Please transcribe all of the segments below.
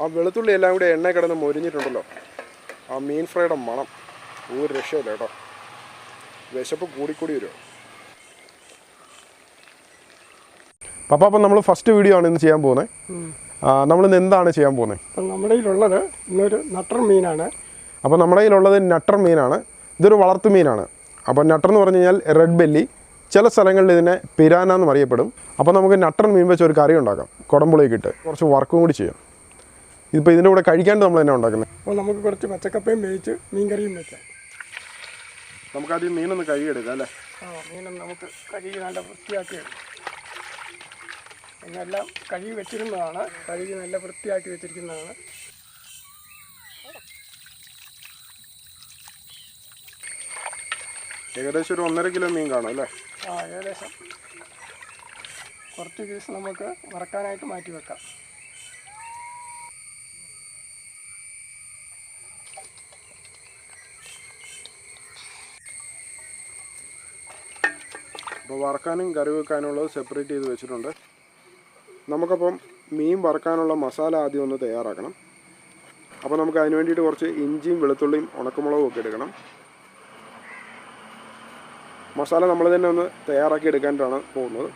ആ വെളുത്തുള്ളി എല്ലാം കൂടി എണ്ണ കിടന്ന് മൊരിഞ്ഞിട്ടുണ്ടല്ലോ, ആ മീൻ ഫ്രൈയുടെ മണം ഒരു രക്ഷയില്ല കേട്ടോ. വിശപ്പ് കൂടിക്കൂടി വരുമോ. പപ്പ, അപ്പം നമ്മൾ ഫസ്റ്റ് വീഡിയോ ആണ് ഇന്ന് ചെയ്യാൻ പോകുന്നത്. നമ്മളിന്ന് എന്താണ് ചെയ്യാൻ പോകുന്നത്? അപ്പം നമ്മുടെ കയ്യിലുള്ളത് ഇന്നൊരു നട്ടർ മീനാണ്. അപ്പോൾ നമ്മുടെ കയ്യിലുള്ളത് നട്ടർ മീനാണ്. ഇതൊരു വളർത്തു മീനാണ്. അപ്പോൾ നട്ടർ എന്ന് പറഞ്ഞു കഴിഞ്ഞാൽ റെഡ് ബെല്ലി, ചില സ്ഥലങ്ങളിൽ ഇതിനെ പിരാന എന്നും അറിയപ്പെടും. അപ്പോൾ നമുക്ക് നട്ടർ മീൻ വെച്ച് ഒരു കറി ഉണ്ടാക്കാം, കുടംപുളിയൊക്കെ ഇട്ട് കുറച്ച് വർക്കും കൂടി ചെയ്യാം. ഇതിപ്പോൾ ഇതിൻ്റെ കൂടെ കഴിക്കാണ്ട് നമ്മൾ തന്നെ ഉണ്ടാക്കുന്നത്. അപ്പോൾ നമുക്ക് കുറച്ച് പച്ചക്കപ്പയും വേവിച്ച് മീൻ കറിയും വെക്കാം. നമുക്കാദ്യം മീനൊന്ന് കഴുകിയെടുക്കാം അല്ലേ? മീനൊന്ന് നമുക്ക് കഴുകി നല്ല വൃത്തിയാക്കി എടുക്കാം. എന്നെല്ലാം കഴുകി വെച്ചിരുന്നതാണ്, കഴുകി നല്ല വൃത്തിയാക്കി വെച്ചിരിക്കുന്നതാണ്. ഏകദേശം ഒരു 1.5 കിലോ മീൻ കാണും അല്ലേ? ഏകദേശം. കുറച്ച് പീസ് നമുക്ക് വറക്കാനായിട്ട് മാറ്റി വെക്കാം. അപ്പോൾ വറക്കാനും കറി വെക്കാനുള്ളത് സെപ്പറേറ്റ് ചെയ്ത് വെച്ചിട്ടുണ്ട്. നമുക്കപ്പം മീൻ വറക്കാനുള്ള മസാല ആദ്യം ഒന്ന് തയ്യാറാക്കണം. അപ്പോൾ നമുക്ക് അതിന് വേണ്ടിയിട്ട് കുറച്ച് ഇഞ്ചിയും വെളുത്തുള്ളിയും ഉണക്കമുളകും ഒക്കെ എടുക്കണം. മസാല നമ്മൾ തന്നെ ഒന്ന് തയ്യാറാക്കി എടുക്കാനായിട്ടാണ് പോകുന്നത്.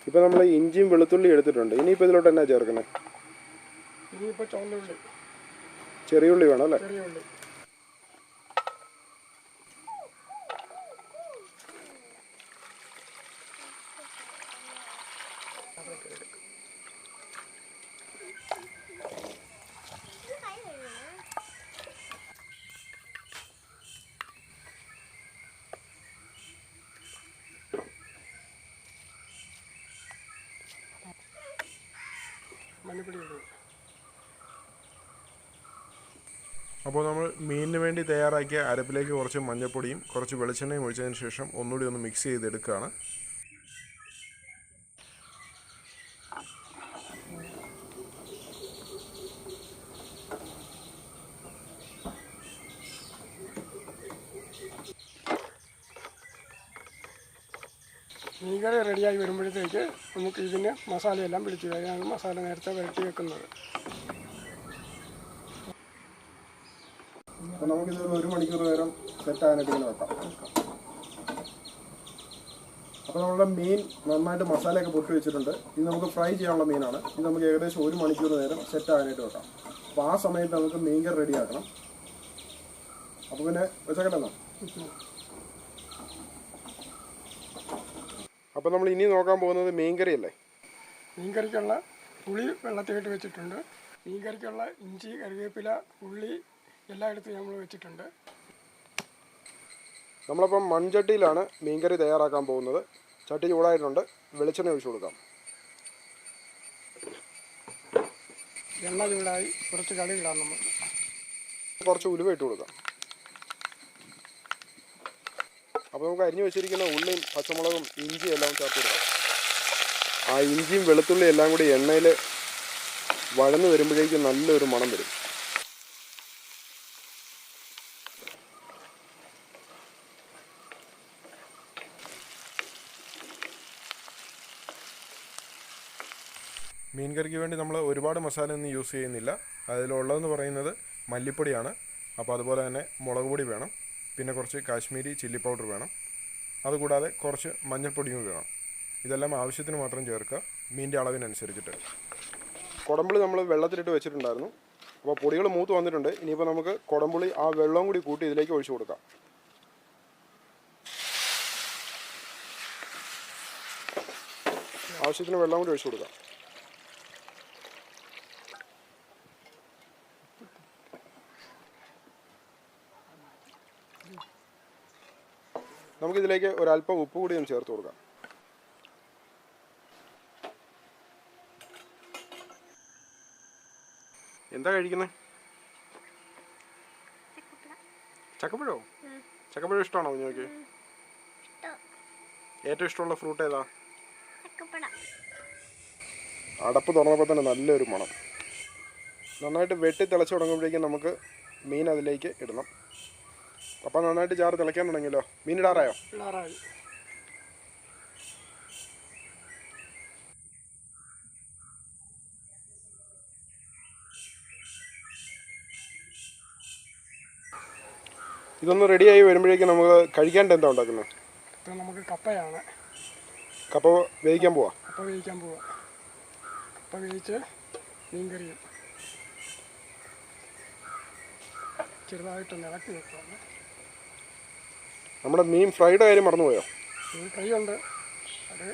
ഇപ്പോൾ നമ്മൾ ഇഞ്ചിയും വെളുത്തുള്ളിയും എടുത്തിട്ടുണ്ട്. ഇനിയിപ്പോൾ ഇതിലോട്ട് എന്നാ ചേർക്കുന്നത്? ഇനിയിപ്പോൾ ചുവന്നുള്ളി, ചെറിയ ഉള്ളി വേണം അല്ലേ? ചെറിയ ഉള്ളി. മഞ്ഞപ്പൊടി ഇടും. അപ്പോൾ നമ്മൾ മീനിന് വേണ്ടി തയ്യാറാക്കിയ അരപ്പിലേക്ക് കുറച്ച് മഞ്ഞൾപ്പൊടിയും കുറച്ച് വെളിച്ചെണ്ണയും ഒഴിച്ചതിന് ശേഷം ഒന്നുകൂടി ഒന്ന് മിക്സ് ചെയ്തെടുക്കുകയാണ്. മീൻകറി റെഡിയായി വരുമ്പോഴത്തേക്ക് നമുക്ക് ഇതിന് മസാലയെല്ലാം പിടിച്ചു കഴിഞ്ഞാൽ മസാല നേരത്തെ വരട്ടി വെക്കുന്നത്. അപ്പോൾ നമുക്കിതൊരു 1 മണിക്കൂർ നേരം സെറ്റാകാനായിട്ട് ഇങ്ങനെ വെക്കാം. അപ്പോൾ നമ്മുടെ മീൻ നന്നായിട്ട് മസാലയൊക്കെ പൊട്ടി വെച്ചിട്ടുണ്ട്. ഇത് നമുക്ക് ഫ്രൈ ചെയ്യാനുള്ള മീനാണ്. ഇത് നമുക്ക് ഏകദേശം 1 മണിക്കൂർ നേരം സെറ്റാകാനായിട്ട് വെക്കാം. അപ്പോൾ ആ സമയത്ത് നമുക്ക് മീൻ കറി റെഡിയാക്കണം. അപ്പോൾ പിന്നെ വെച്ചേക്കട്ടെന്നോ? അപ്പോൾ നമ്മൾ ഇനി നോക്കാൻ പോകുന്നത് മീൻകറി അല്ലേ? മീൻകറിക്കുള്ള പുളി വെള്ളത്തിലിട്ട് വെച്ചിട്ടുണ്ട്. മീൻകറിക്കുള്ള ഇഞ്ചി, കറിവേപ്പില, ഉള്ളി എല്ലാം എടുത്ത് നമ്മൾ വെച്ചിട്ടുണ്ട്. നമ്മളപ്പം മൺചട്ടിയിലാണ് മീൻകറി തയ്യാറാക്കാൻ പോകുന്നത്. ചട്ടി ചൂടായിട്ടുണ്ട്. വെളിച്ചെണ്ണ ഒഴിച്ചു കൊടുക്കാം. എണ്ണ ചൂടായി കുറച്ച് കടുക് ഇടാം. നമുക്ക് കുറച്ച് ഉലുവ ഇട്ട് കൊടുക്കാം. അപ്പോൾ നമുക്ക് അരിഞ്ഞു വെച്ചിരിക്കുന്ന ഉള്ളിയും പച്ചമുളകും ഇഞ്ചിയും എല്ലാം ചേർത്ത് കൊടുക്കാം. ആ ഇഞ്ചിയും വെളുത്തുള്ളിയും എല്ലാം കൂടി എണ്ണയിൽ വഴന്ന് വരുമ്പോഴേക്കും നല്ലൊരു മണം വരും. മീൻ കറിക്ക് വേണ്ടി നമ്മൾ ഒരുപാട് മസാല ഒന്നും യൂസ് ചെയ്യുന്നില്ല. അതിലുള്ളതെന്ന് പറയുന്നത് മല്ലിപ്പൊടിയാണ്. അപ്പോൾ അതുപോലെ തന്നെ മുളക് പൊടി വേണം, പിന്നെ കുറച്ച് കാശ്മീരി ചില്ലി പൗഡർ വേണം, അതുകൂടാതെ കുറച്ച് മഞ്ഞൾപ്പൊടിയും വേണം. ഇതെല്ലാം ആവശ്യത്തിന് മാത്രം ചേർക്കുക, മീനിൻ്റെ അളവിനനുസരിച്ചിട്ട്. കുടംപുളി നമ്മൾ വെള്ളത്തിലിട്ട് വെച്ചിട്ടുണ്ടായിരുന്നു. അപ്പോൾ പൊടികൾ മൂത്ത് വന്നിട്ടുണ്ട്. ഇനിയിപ്പോൾ നമുക്ക് കുടംപുളി ആ വെള്ളം കൂടി കൂട്ടി ഇതിലേക്ക് ഒഴിച്ചു കൊടുക്കാം. ആവശ്യത്തിന് വെള്ളം കൂടി ഒഴിച്ചു കൊടുക്കാം. നമുക്കിതിലേക്ക് ഒരല്പം ഉപ്പ് കൂടി ഒന്ന് ചേർത്ത് കൊടുക്കാം. എന്താ കഴിക്കുന്നത്? ചക്കപ്പഴോ? ചക്കപ്പഴം ഇഷ്ടമാണോ നിങ്ങൾക്ക്? ഏറ്റവും ഇഷ്ടമുള്ള ഫ്രൂട്ട് ഏതാ? അടപ്പ് തുറന്നപ്പോൾ തന്നെ നല്ലൊരു മണം. നന്നായിട്ട് വെട്ടി തിളച്ച് തുടങ്ങുമ്പോഴേക്കും നമുക്ക് മീൻ അതിലേക്ക് ഇടണം. അപ്പം നന്നായിട്ട് ചാറ് തിളയ്ക്കാൻ തുടങ്ങിയല്ലോ. മീൻ ഇടാറായോ? ഇതൊന്ന് റെഡിയായി വരുമ്പോഴേക്കും നമുക്ക് കഴിക്കാണ്ട് എന്താ ഉണ്ടാക്കുന്നത്? ഇത് നമുക്ക് കപ്പയാണ്. കപ്പ വേവിക്കാൻ പോവാം. കപ്പ വേവിച്ച് മീൻകറിയും ചെറുതായിട്ടൊന്ന് ഇളക്കി വെക്കാം. നമ്മുടെ മീൻ ഫ്രൈഡ് കാര്യം മറന്നുപോയോ? മീൻ ഫ്രൈ ഉണ്ട്, അത്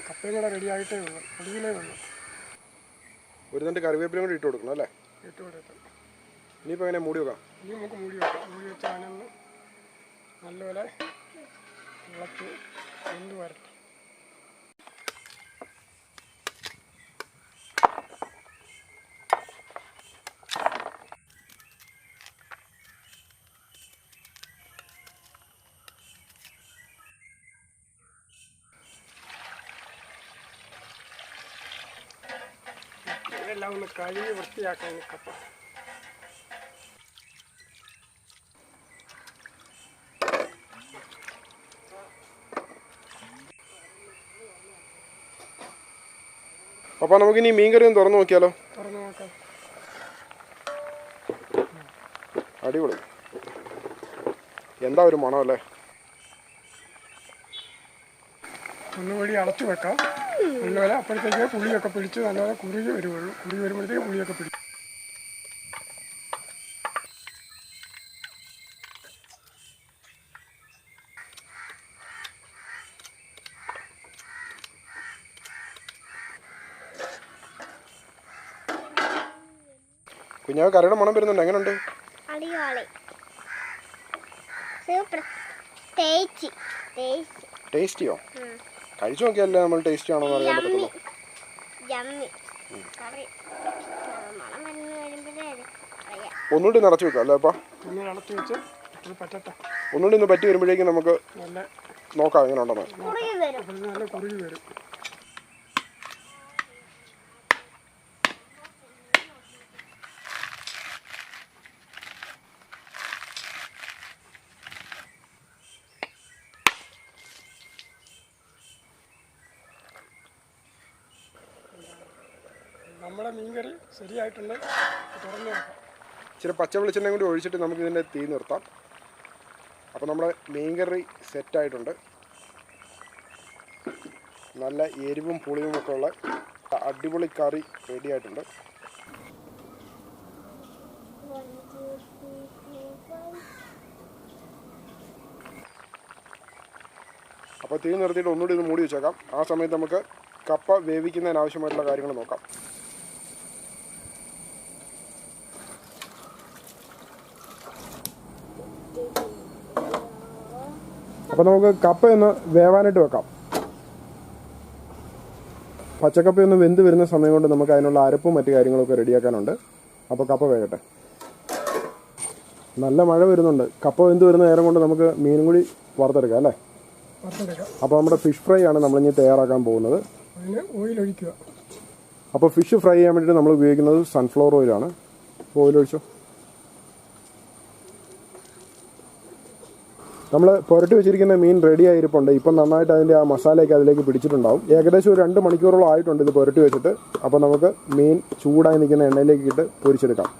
കപ്പയും കൂടെ റെഡി ആയിട്ടേ ഉള്ളൂ, ഒടുവിലേ ഉള്ളൂ. ഒരു രണ്ട് കറിവേപ്പിലും കൂടി ഇട്ട് കൊടുക്കണം അല്ലേ? ഇട്ട് കൊടുത്ത് ഇനിയിപ്പോൾ എങ്ങനെ മൂടി വെക്കാം? ഇനി നമുക്ക് മൂടി വെക്കാം. മൂടി വെച്ചാൽ അതിനൊന്ന് നല്ലപോലെ ഇളക്കി വെന്ത് വരട്ടെ. എല്ലാം ഒന്ന് കഴുകി വൃത്തിയാക്കാൻ കപ്പ. അപ്പോൾ നമുക്കിനി മീൻ കറി ഒന്ന് തുറന്നു നോക്കിയാലോ? തുറന്നു നോക്കാം. അടിപൊളി. എന്താ ഒരു മണം അല്ലേ? ഒന്നുകൂടി അടച്ചു വെക്കാം. നല്ലപോലെ അപ്പോഴത്തേക്ക് പുളിയൊക്കെ പിടിച്ച് നല്ലപോലെ കുറുകി വരുള്ളൂ. കുറുകി വരുമ്പോഴത്തേക്ക് പുളിയൊക്കെ പിടിക്കും. കുഞ്ഞാവ് കറിയുടെ മണം വരുന്നുണ്ട്, എങ്ങനെയുണ്ട്? ടേസ്റ്റിയോ? കഴിച്ചു നോക്കിയല്ലേ നമ്മൾ ടേസ്റ്റി ആണോ എന്ന് അറിയാൻ പറ്റത്തുള്ളൂ. ഒന്നുകൂടി നിറച്ച് വെക്കാം അല്ലേ അപ്പാ? ഒന്നുകൂടി ഒന്ന് പറ്റി വരുമ്പോഴേക്കും നമുക്ക് നോക്കാം എങ്ങനെ ഉണ്ടെന്ന്. നല്ല കുറുകി വരും. നമ്മുടെ മീൻകറി ശരിയായിട്ടുണ്ട്. തുറന്നു നോക്കാം. ഇച്ചിരി പച്ച വെളിച്ചെണ്ണയും കൂടി ഒഴിച്ചിട്ട് നമുക്ക് ഇതിൻ്റെ തീ നിർത്താം. അപ്പോൾ നമ്മുടെ മീൻകറി സെറ്റായിട്ടുണ്ട്. നല്ല എരിവും പുളിയും ഒക്കെ ഉള്ള അടിപൊളി കറി റെഡി ആയിട്ടുണ്ട്. അപ്പോൾ തീ നിർത്തിയിട്ട് ഒന്നുകൂടി ഇത് മൂടി വെച്ചേക്കാം. ആ സമയത്ത് നമുക്ക് കപ്പ വേവിക്കുന്നതിന് ആവശ്യമായിട്ടുള്ള കാര്യങ്ങൾ നോക്കാം. അപ്പോൾ നമുക്ക് കപ്പയൊന്ന് വേവാനായിട്ട് വെക്കാം. പച്ചക്കപ്പയൊന്ന് വെന്ത് വരുന്ന സമയം കൊണ്ട് നമുക്ക് അതിനുള്ള അരപ്പും മറ്റു കാര്യങ്ങളൊക്കെ റെഡിയാക്കാനുണ്ട്. അപ്പോൾ കപ്പ വേകട്ടെ. നല്ല മഴ വരുന്നുണ്ട്. കപ്പ വെന്ത് വരുന്ന നേരം കൊണ്ട് നമുക്ക് മീനും കൂടി വറുത്തെടുക്കാം അല്ലേ? അപ്പോൾ നമ്മുടെ ഫിഷ് ഫ്രൈ ആണ് നമ്മളിനി തയ്യാറാക്കാൻ പോകുന്നത്. ഓയിൽ ഒഴിക്കുക. അപ്പോൾ ഫിഷ് ഫ്രൈ ചെയ്യാൻ വേണ്ടിയിട്ട് നമ്മൾ ഉപയോഗിക്കുന്നത് സൺഫ്ലവർ ഓയിലാണ്. അപ്പോൾ ഓയിൽ ഒഴിച്ചോ. നമ്മൾ പുരട്ടി വെച്ചിരിക്കുന്ന മീൻ റെഡി ആയിരിപ്പുണ്ട്. ഇപ്പം നന്നായിട്ട് അതിൻ്റെ ആ മസാലയൊക്കെ അതിലേക്ക് പിടിച്ചിട്ടുണ്ടാവും. ഏകദേശം ഒരു 2 മണിക്കൂറോളം ആയിട്ടുണ്ട് ഇത് പുരട്ടി വെച്ചിട്ട്. അപ്പോൾ നമുക്ക് മീൻ ചൂടായി നിൽക്കുന്ന എണ്ണയിലേക്ക് ഇട്ട് പൊരിച്ചെടുക്കാം.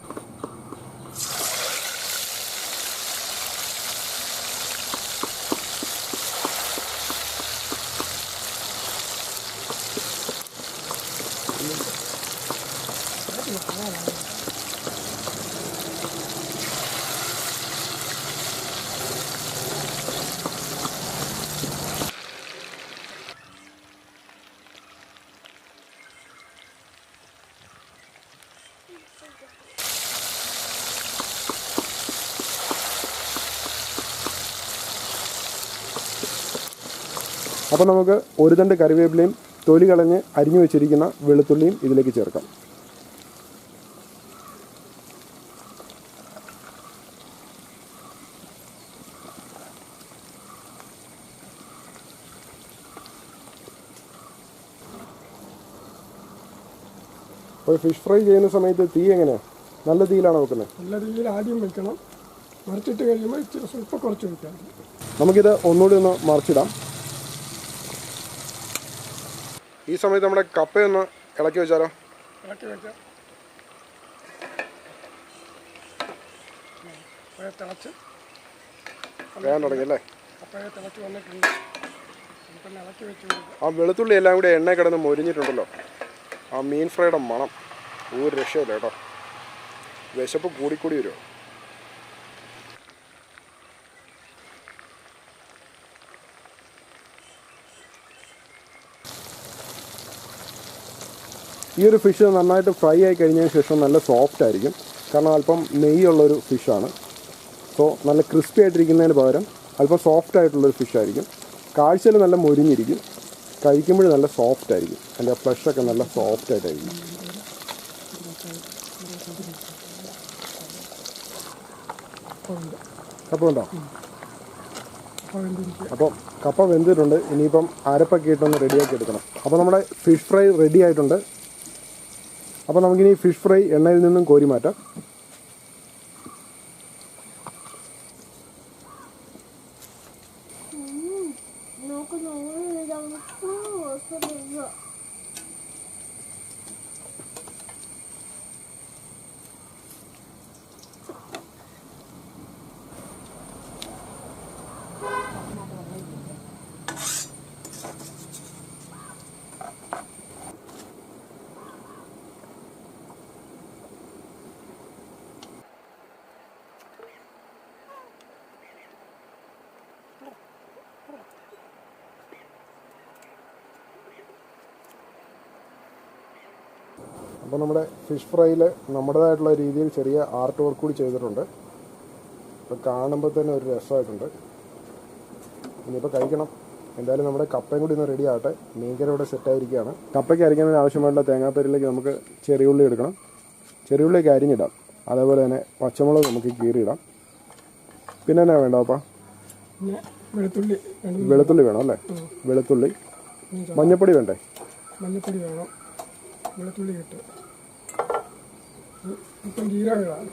അപ്പോൾ നമുക്ക് ഒരു തണ്ട് കറിവേപ്പിലയും തൊലി കളഞ്ഞ് അരിഞ്ഞു വെച്ചിരിക്കുന്ന വെളുത്തുള്ളിയും ഇതിലേക്ക് ചേർക്കാം. അപ്പോൾ ഫിഷ് ഫ്രൈ ചെയ്യുന്ന സമയത്ത് തീ എങ്ങനെയാണ്? നല്ല തീയിലാണോ വെക്കുന്നത്? നല്ല തീയിൽ ആദ്യം വെക്കണം. മറിച്ചിട്ട് കഴിയുമ്പോൾ ഇച്ചിരി സ്വല്പം കുറച്ച് വയ്ക്കാം. നമുക്കിത് ഒന്നുകൂടി ഒന്ന് മറിച്ചിടാം. ഈ സമയത്ത് നമ്മുടെ കപ്പയൊന്ന് ഇളക്കി വെച്ചാലോ? ഇളക്കി വെക്കാം. തിളച്ച് വേഗം തുടങ്ങിയല്ലേ? കപ്പയെ തിളച്ച് വന്നിട്ടുണ്ട്. നമുക്കൊന്ന് ഇളക്കി വെച്ച് കൊടുക്കാം. ആ വെളുത്തുള്ളി എല്ലാം കൂടി എണ്ണ കിടന്ന് മൊരിഞ്ഞിട്ടുണ്ടല്ലോ. ആ മീൻ ഫ്രൈയുടെ മണം ഒരു രക്ഷയില്ല കേട്ടോ. വിശപ്പ് കൂടിക്കൂടി വരുമോ. ഈ ഒരു ഫിഷ് നന്നായിട്ട് ഫ്രൈ ആയി കഴിഞ്ഞതിന് ശേഷം നല്ല സോഫ്റ്റ് ആയിരിക്കും. കാരണം അല്പം നെയ്യുള്ളൊരു ഫിഷാണ്. സോ നല്ല ക്രിസ്പി ആയിട്ടിരിക്കുന്നതിന് പകരം അല്പം സോഫ്റ്റ് ആയിട്ടുള്ളൊരു ഫിഷായിരിക്കും. കാഴ്ചയിൽ നല്ല മൊരിഞ്ഞിരിക്കും, കഴിക്കുമ്പോൾ നല്ല സോഫ്റ്റ് ആയിരിക്കും. അതിൻ്റെ ഫ്ലഷൊക്കെ നല്ല സോഫ്റ്റ് ആയിട്ടായിരിക്കും. കപ്പ ഉണ്ടോ? അപ്പം കപ്പ വെന്തിട്ടുണ്ട്. ഇനിയിപ്പം അരപ്പൊക്കെ ഇട്ടൊന്ന് റെഡിയാക്കി എടുക്കണം. അപ്പോൾ നമ്മുടെ ഫിഷ് ഫ്രൈ റെഡി ആയിട്ടുണ്ട്. അപ്പോൾ നമുക്കിനി ഫിഷ് ഫ്രൈ എണ്ണയിൽ നിന്നും കോരി മാറ്റാം. അപ്പോൾ നമ്മുടെ ഫിഷ് ഫ്രൈയിൽ നമ്മുടേതായിട്ടുള്ള രീതിയിൽ ചെറിയ ആർട്ട് വർക്ക് കൂടി ചെയ്തിട്ടുണ്ട്. അപ്പോൾ കാണുമ്പോൾ തന്നെ ഒരു രസമായിട്ടുണ്ട്. ഇനിയിപ്പോൾ കഴിക്കണം. എന്തായാലും നമ്മുടെ കപ്പയും കൂടി ഒന്ന് റെഡി ആകട്ടെ. മീൻകറി ഇവിടെ സെറ്റായിരിക്കുകയാണ്. കപ്പയ്ക്ക് അരിക്കുന്നതിന് ആവശ്യമായിട്ടുള്ള തേങ്ങാപ്പരിലേക്ക് നമുക്ക് ചെറിയുള്ളി എടുക്കണം. ചെറിയുള്ളിയൊക്കെ അരിഞ്ഞിടാം. അതേപോലെ തന്നെ പച്ചമുളക് നമുക്ക് കീറിയിടാം. പിന്നെ എന്നാ വേണ്ട അപ്പം? വെളുത്തുള്ളി വേണം അല്ലേ? വെളുത്തുള്ളി. മഞ്ഞപ്പൊടി വേണ്ടേ? മഞ്ഞപ്പൊടി വേണം. വെളുത്തുള്ളി ഇട്ട് ഇപ്പം ജീരകം.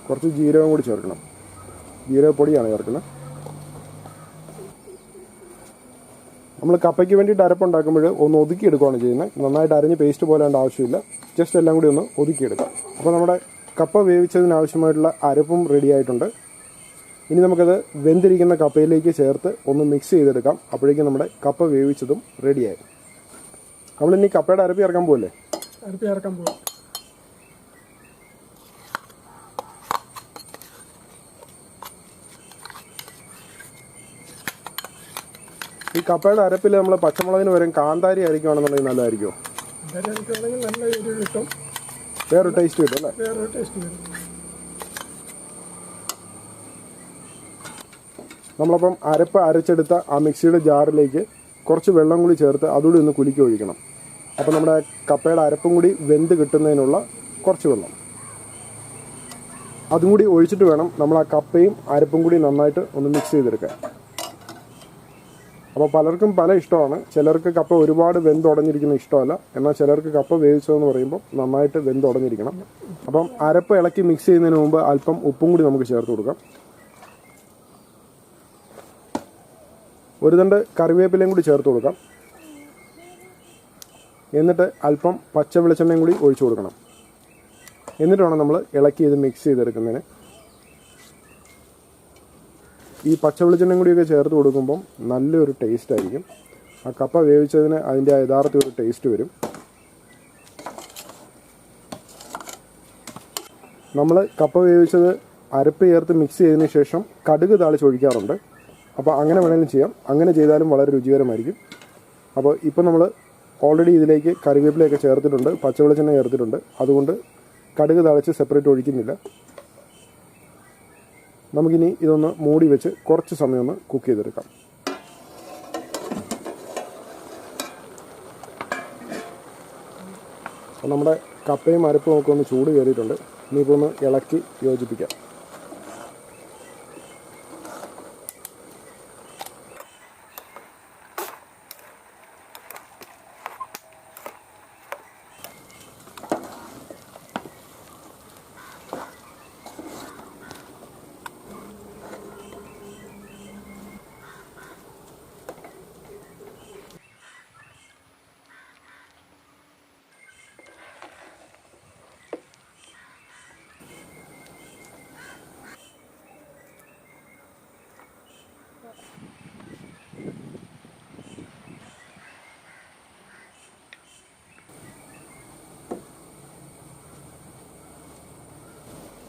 കുറച്ച് ജീരകം കൂടി ചേർക്കണം. ജീരകപ്പൊടിയാണ് ചേർക്കുന്നത്. നമ്മൾ കപ്പയ്ക്ക് വേണ്ടിയിട്ട് അരപ്പുണ്ടാക്കുമ്പോൾ ഒന്ന് ഒതുക്കിയെടുക്കുകയാണ് ചെയ്യുന്നത്. നന്നായിട്ട് അരിഞ്ഞ് പേസ്റ്റ് പോലെ വേണ്ട ആവശ്യമില്ല. ജസ്റ്റ് എല്ലാം കൂടി ഒന്ന് ഒതുക്കിയെടുക്കാം. അപ്പോൾ നമ്മുടെ കപ്പ വേവിച്ചതിനാവശ്യമായിട്ടുള്ള അരപ്പും റെഡി ആയിട്ടുണ്ട്. ഇനി നമുക്കത് വെന്തിരിക്കുന്ന കപ്പയിലേക്ക് ചേർത്ത് ഒന്ന് മിക്സ് ചെയ്തെടുക്കാം. അപ്പോഴേക്കും നമ്മുടെ കപ്പ വേവിച്ചതും റെഡിയായി. നമ്മളിനി കപ്പയുടെ അരപ്പി ഇറക്കാൻ പോകല്ലേ? അരപ്പി ഇറക്കാൻ പോകും. ഈ കപ്പയുടെ അരപ്പിൽ നമ്മൾ പച്ചമുളകിന് വരും കാന്താരി അരിക്കുകയാണെന്നുണ്ടെങ്കിൽ നല്ലതായിരിക്കുമോ? നല്ല എരിവ് കിട്ടും. വേറൊരു ടേസ്റ്റ് കിട്ടും അല്ലേ? വേറൊരു ടേസ്റ്റ് വരും. നമ്മളപ്പം അരപ്പ് അരച്ചെടുത്ത ആ മിക്സിയുടെ ജാറിലേക്ക് കുറച്ച് വെള്ളം കൂടി ചേർത്ത് അതുകൂടി ഒന്ന് കുലുക്കി ഒഴിക്കണം. അപ്പോൾ നമ്മുടെ കപ്പയുടെ അരപ്പും കൂടി വെന്ത് കിട്ടുന്നതിനുള്ള കുറച്ച് വെള്ളം അതും കൂടി ഒഴിച്ചിട്ട് വേണം നമ്മൾ ആ കപ്പയും അരപ്പും കൂടി നന്നായിട്ട് ഒന്ന് മിക്സ് ചെയ്തെടുക്കാൻ. അപ്പോൾ പലർക്കും പല ഇഷ്ടമാണ്. ചിലർക്ക് കപ്പ ഒരുപാട് വെന്തുടഞ്ഞിരിക്കുന്ന ഇഷ്ടമല്ല. എന്നാൽ ചിലർക്ക് കപ്പ വേവിച്ചതെന്ന് പറയുമ്പോൾ നന്നായിട്ട് വെന്തുടഞ്ഞിരിക്കണം. അപ്പം അരപ്പ് ഇളക്കി മിക്സ് ചെയ്യുന്നതിന് മുമ്പ് അല്പം ഉപ്പും കൂടി നമുക്ക് ചേർത്ത് കൊടുക്കാം. ഒരു തണ്ട് കറിവേപ്പിലയും കൂടി ചേർത്ത് കൊടുക്കാം. എന്നിട്ട് അല്പം പച്ച വെളിച്ചെണ്ണയും കൂടി ഒഴിച്ചു കൊടുക്കണം. എന്നിട്ട് വേണം നമ്മൾ ഇളക്കി ഇത് മിക്സ് ചെയ്തെടുക്കുന്നതിന്. ഈ പച്ച വെളിച്ചെണ്ണയും കൂടിയൊക്കെ ചേർത്ത് കൊടുക്കുമ്പം നല്ലൊരു ടേസ്റ്റ് ആയിരിക്കും. ആ കപ്പ വേവിച്ചതിന് അതിൻ്റെ യഥാർത്ഥ ഒരു ടേസ്റ്റ് വരും. നമ്മൾ കപ്പ വേവിച്ചത് അരപ്പ് ചേർത്ത് മിക്സ് ചെയ്തതിന് ശേഷം കടുക് താളിച്ചൊഴിക്കാറുണ്ട്. അപ്പോൾ അങ്ങനെ വേണമെങ്കിലും ചെയ്യാം. അങ്ങനെ ചെയ്താലും വളരെ രുചികരമായിരിക്കും. അപ്പോൾ ഇപ്പോൾ നമ്മൾ ഓൾറെഡി ഇതിലേക്ക് കറിവേപ്പിലയൊക്കെ ചേർത്തിട്ടുണ്ട്, പച്ചവെളിച്ചെണ്ണ ചേർത്തിട്ടുണ്ട്. അതുകൊണ്ട് കടുക് താളിച്ച് സെപ്പറേറ്റ് ഒഴിക്കുന്നില്ല. നമുക്കിനി ഇതൊന്ന് മൂടി വെച്ച് കുറച്ച് സമയം ഒന്ന് കുക്ക് ചെയ്തെടുക്കാം. അപ്പോൾ നമ്മുടെ കപ്പയും അരപ്പും ഒക്കെ ഒന്ന് ചൂട് കയറിയിട്ടുണ്ട്. ഇനിയിപ്പോൾ ഒന്ന് ഇളക്കി യോജിപ്പിക്കാം.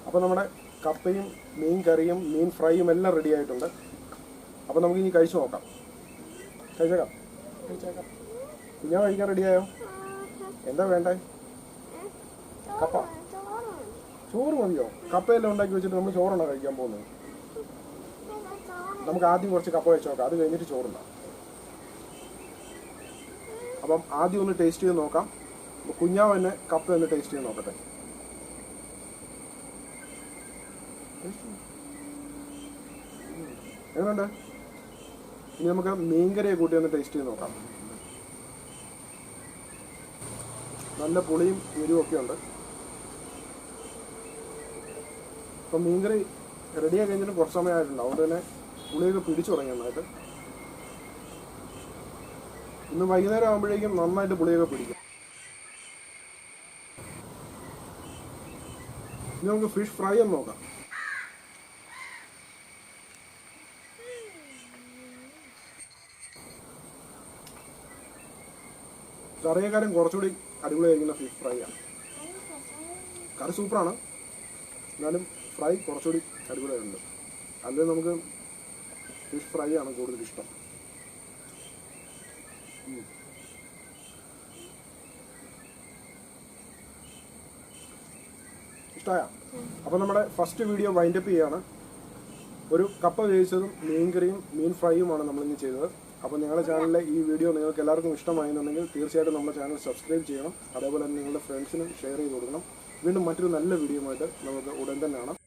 അപ്പോൾ നമ്മുടെ കപ്പയും മീൻ കറിയും മീൻ ഫ്രൈയും എല്ലാം റെഡി ആയിട്ടുണ്ട്. അപ്പോൾ നമുക്ക് ഇനി കഴിച്ചു നോക്കാം. കഴിച്ചേക്കാം. ഞാൻ കഴിക്കാൻ റെഡിയായോ? എന്താ വേണ്ടേ? കപ്പ ചോറ് മതിയോ? കപ്പയെല്ലാം ഉണ്ടാക്കി വെച്ചിട്ട് നമ്മൾ ചോറാണോ കഴിക്കാൻ പോകുന്നത്? നമുക്ക് ആദ്യം കുറച്ച് കപ്പ വെച്ച് നോക്കാം, അത് കഴിഞ്ഞിട്ട് ചോറുണ്ടാവും. അപ്പം ആദ്യം ഒന്ന് ടേസ്റ്റ് ചെയ്ത് നോക്കാം. കുഞ്ഞാവ് തന്നെ കപ്പ ഒന്ന് ടേസ്റ്റ് ചെയ്ത് നോക്കട്ടെ. എങ്ങനെയുണ്ട്? ഇനി നമുക്ക് മീൻകറിയെ കൂട്ടി ഒന്ന് ടേസ്റ്റ് ചെയ്ത് നോക്കാം. നല്ല പുളിയും എരിവും ഒക്കെ ഉണ്ട്. അപ്പം മീൻകറി റെഡിയായി കഴിഞ്ഞിട്ട് കുറച്ച് സമയമായിട്ടുണ്ട്, അതുകൊണ്ട് തന്നെ പുളിയൊക്കെ പിടിച്ചു തുടങ്ങി നന്നായിട്ട്. ഇന്ന് വൈകുന്നേരം ആകുമ്പോഴേക്കും നന്നായിട്ട് പുളിയൊക്കെ പിടിക്കും. ഇനി നമുക്ക് ഫിഷ് ഫ്രൈ ഒന്ന് നോക്കാം. കറിയേക്കാരും കുറച്ചുകൂടി അടിപൊളിയായിരിക്കുന്ന ഫിഷ് ഫ്രൈ ആണ്. കറി സൂപ്പറാണ്, എന്നാലും ഫ്രൈ കുറച്ചുകൂടി അടിപൊളിയായിട്ടുണ്ട്. അല്ലെങ്കിൽ നമുക്ക് ഫിഷ് ഫ്രൈ ആണ് കൂടുതൽ ഇഷ്ടം. ഇഷ്ടമായ? അപ്പോൾ നമ്മുടെ ഫസ്റ്റ് വീഡിയോ വൈൻഡപ്പ് ചെയ്യാണ്. ഒരു കപ്പ വേവിച്ചതും മീൻകറിയും മീൻ ഫ്രൈയുമാണ് നമ്മളിന്ന് ചെയ്തത്. അപ്പോൾ നിങ്ങളുടെ ചാനലിലെ ഈ വീഡിയോ നിങ്ങൾക്ക് എല്ലാവർക്കും ഇഷ്ടമായെന്നുണ്ടെങ്കിൽ തീർച്ചയായിട്ടും നമ്മുടെ ചാനൽ സബ്സ്ക്രൈബ് ചെയ്യണം. അതേപോലെ തന്നെ നിങ്ങളുടെ ഫ്രണ്ട്സിനും ഷെയർ ചെയ്ത് കൊടുക്കണം. വീണ്ടും മറ്റൊരു നല്ല വീഡിയോ ആയിട്ട് നമുക്ക് ഉടൻ തന്നെ കാണാം.